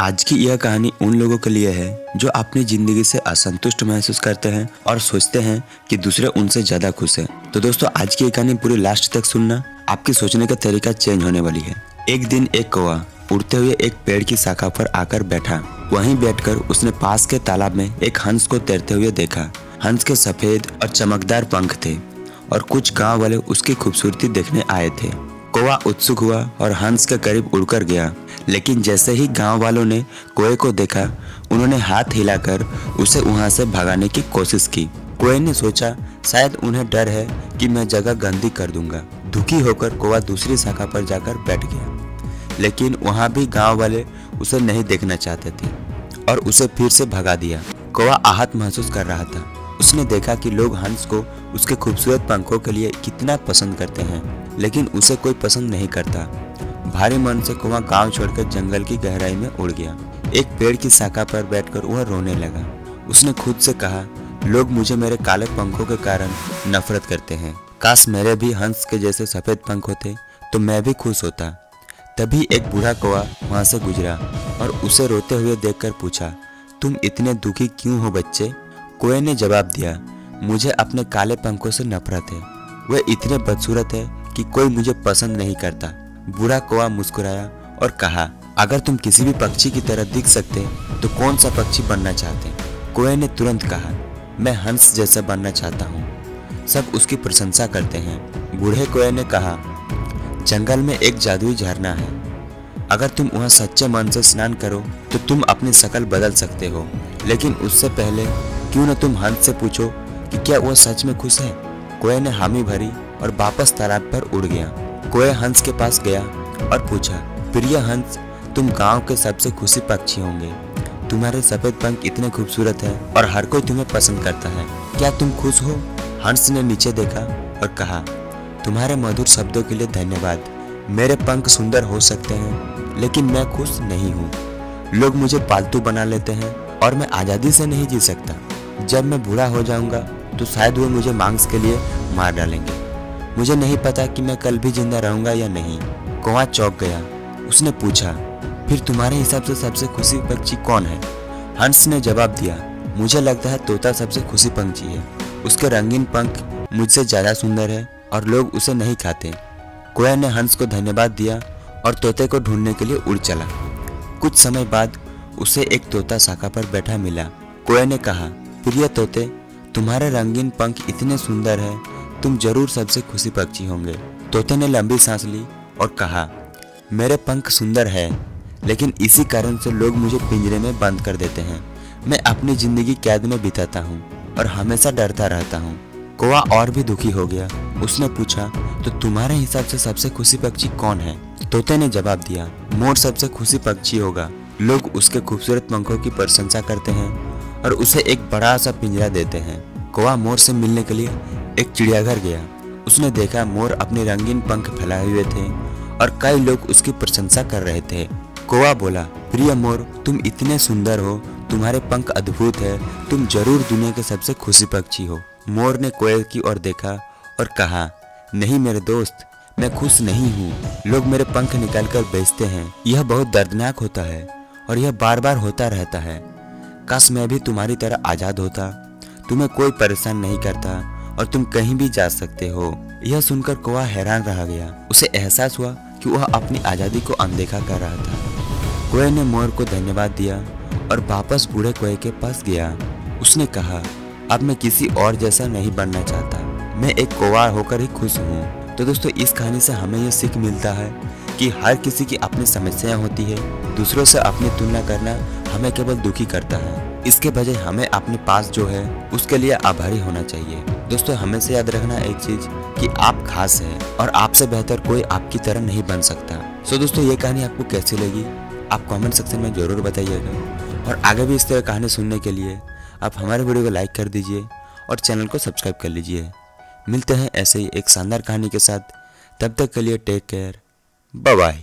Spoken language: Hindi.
आज की यह कहानी उन लोगों के लिए है जो अपनी जिंदगी से असंतुष्ट महसूस करते हैं और सोचते हैं कि दूसरे उनसे ज्यादा खुश हैं। तो दोस्तों आज की ये कहानी पूरी लास्ट तक सुनना, आपकी सोचने का तरीका चेंज होने वाली है। एक दिन एक कौवा उड़ते हुए एक पेड़ की शाखा पर आकर बैठा। वहीं बैठकर उसने पास के तालाब में एक हंस को तैरते हुए देखा। हंस के सफेद और चमकदार पंख थे और कुछ गांव वाले उसकी खूबसूरती देखने आए थे। कौवा उत्सुक हुआ और हंस के करीब उड़कर गया, लेकिन जैसे ही गांव वालों ने कौवे को देखा, उन्होंने हाथ हिलाकर उसे वहां से भगाने की कोशिश की। कौवे ने सोचा शायद उन्हें डर है कि मैं जगह गंदी कर दूंगा। दुखी होकर कौवा दूसरी शाखा पर जाकर बैठ गया, लेकिन वहां भी गांव वाले उसे नहीं देखना चाहते थे और उसे फिर से भगा दिया। कौवा आहत महसूस कर रहा था। उसने देखा कि लोग हंस को उसके खूबसूरत पंखों के लिए कितना पसंद करते हैं, लेकिन उसे कोई पसंद नहीं करता। भारी मन से कौवा गांव छोड़कर जंगल की गहराई में उड़ गया। एक पेड़ की शाखा पर बैठकर वह रोने लगा। उसने खुद से कहा, लोग मुझे मेरे काले पंखों के कारण नफरत करते हैं। काश मेरे भी हंस के जैसे सफेद पंख होते तो मैं भी खुश होता। तभी एक बूढ़ा कौवा वहां से गुजरा और उसे रोते हुए देखकर पूछा, तुम इतने दुखी क्यों हो बच्चे? कौवे ने जवाब दिया, मुझे अपने काले पंखों से नफरत है। वे इतने बदसूरत है कि कोई मुझे पसंद नहीं करता। बूढ़ा कौवा मुस्कुराया और कहा, अगर तुम किसी भी पक्षी की तरह दिख सकते तो कौन सा पक्षी बनना चाहते? कौवे ने तुरंत कहा, मैं हंस जैसा बनना चाहता हूँ। सब उसकी प्रशंसा करते हैं। बूढ़े कौवे ने कहा, जंगल में एक जादुई झरना है, अगर तुम वहाँ सच्चे मन से स्नान करो तो तुम अपनी शक्ल बदल सकते हो। लेकिन उससे पहले क्यों न तुम हंस से पूछो कि क्या वह सच में खुश है? कौवे ने हामी भरी और वापस तालाब पर उड़ गया। कौवे हंस के पास गया और पूछा, प्रिय हंस, तुम गांव के सबसे खुशी पक्षी होंगे। तुम्हारे सफेद पंख इतने खूबसूरत है और हर कोई तुम्हें पसंद करता है। क्या तुम खुश हो? हंस ने नीचे देखा और कहा, तुम्हारे मधुर शब्दों के लिए धन्यवाद। मेरे पंख सुंदर हो सकते हैं, लेकिन मैं खुश नहीं हूँ। लोग मुझे पालतू बना लेते हैं और मैं आज़ादी से नहीं जी सकता। जब मैं बूढ़ा हो जाऊंगा तो शायद वो मुझे मांस के लिए मार डालेंगे। मुझे नहीं पता कि मैं कल भी जिंदा रहूंगा या नहीं। कौवा चौंक गया। उसने पूछा, फिर तुम्हारे हिसाब से सबसे खुशी पक्षी कौन है? हंस ने जवाब दिया, मुझे लगता है तोता सबसे खुशी पंछी है। उसके रंगीन पंख मुझसे ज्यादा सुंदर है और लोग उसे नहीं खाते। कौवे ने हंस को धन्यवाद दिया और तोते को ढूंढने के लिए उड़ चला। कुछ समय बाद उसे एक तोता शाखा पर बैठा मिला। कौवे ने कहा, प्रिय तोते, तुम्हारे रंगीन पंख इतने सुंदर है, तुम जरूर सबसे खुशी पक्षी होंगे। तोते ने लंबी सांस ली और कहा, मेरे पंख सुंदर है, लेकिन इसी कारण से लोग मुझे पिंजरे में बंद कर देते हैं। मैं अपनी जिंदगी कैद में बिताता हूँ और हमेशा डरता रहता हूँ। कौवा और भी दुखी हो गया। उसने पूछा, तो तुम्हारे हिसाब से सबसे खुशी पक्षी कौन है? तोते ने जवाब दिया, मोर सबसे खुशी पक्षी होगा। लोग उसके खूबसूरत पंखों की प्रशंसा करते हैं और उसे एक बड़ा सा पिंजरा देते हैं। कौवा मोर से मिलने के लिए एक चिड़ियाघर गया। उसने देखा मोर अपने रंगीन पंख फैलाए हुए थे और कई लोग उसकी प्रशंसा कर रहे थे। कौवा बोला, प्रिय मोर, तुम इतने सुंदर हो, तुम्हारे पंख अद्भुत है, तुम जरूर दुनिया के सबसे खुशी पक्षी हो। मोर ने कौवे की ओर देखा और कहा, नहीं मेरे दोस्त, मैं खुश नहीं हूँ। लोग मेरे पंख निकालकर बेचते हैं। यह बहुत दर्दनाक होता है और यह बार बार होता रहता है। काश मैं भी तुम्हारी तरह आजाद होता, तुम्हें कोई परेशान नहीं करता और तुम कहीं भी जा सकते हो। यह सुनकर कौवा हैरान रह गया। उसे एहसास हुआ कि वह अपनी आज़ादी को अनदेखा कर रहा था। कौवे ने मोर को धन्यवाद दिया और वापस बूढ़े कौवे के पास गया। उसने कहा, अब मैं किसी और जैसा नहीं बनना चाहता, मैं एक कौवा होकर ही खुश हूँ। तो दोस्तों इस कहानी से हमें यह सीख मिलता है कि हर किसी की अपनी समस्याएं होती है। दूसरों से अपनी तुलना करना हमें केवल दुखी करता है। इसके बजाय हमें अपने पास जो है उसके लिए आभारी होना चाहिए। दोस्तों हमेशा याद रखना एक चीज कि आप खास हैं और आपसे बेहतर कोई आपकी तरह नहीं बन सकता। सो दोस्तों ये कहानी आपको कैसी लगी आप कमेंट सेक्शन में जरूर बताइएगा और आगे भी इस तरह कहानी सुनने के लिए आप हमारे वीडियो को लाइक कर दीजिए और चैनल को सब्सक्राइब कर लीजिए। मिलते हैं ऐसे ही एक शानदार कहानी के साथ, तब तक के लिए टेक केयर, बाय बाय।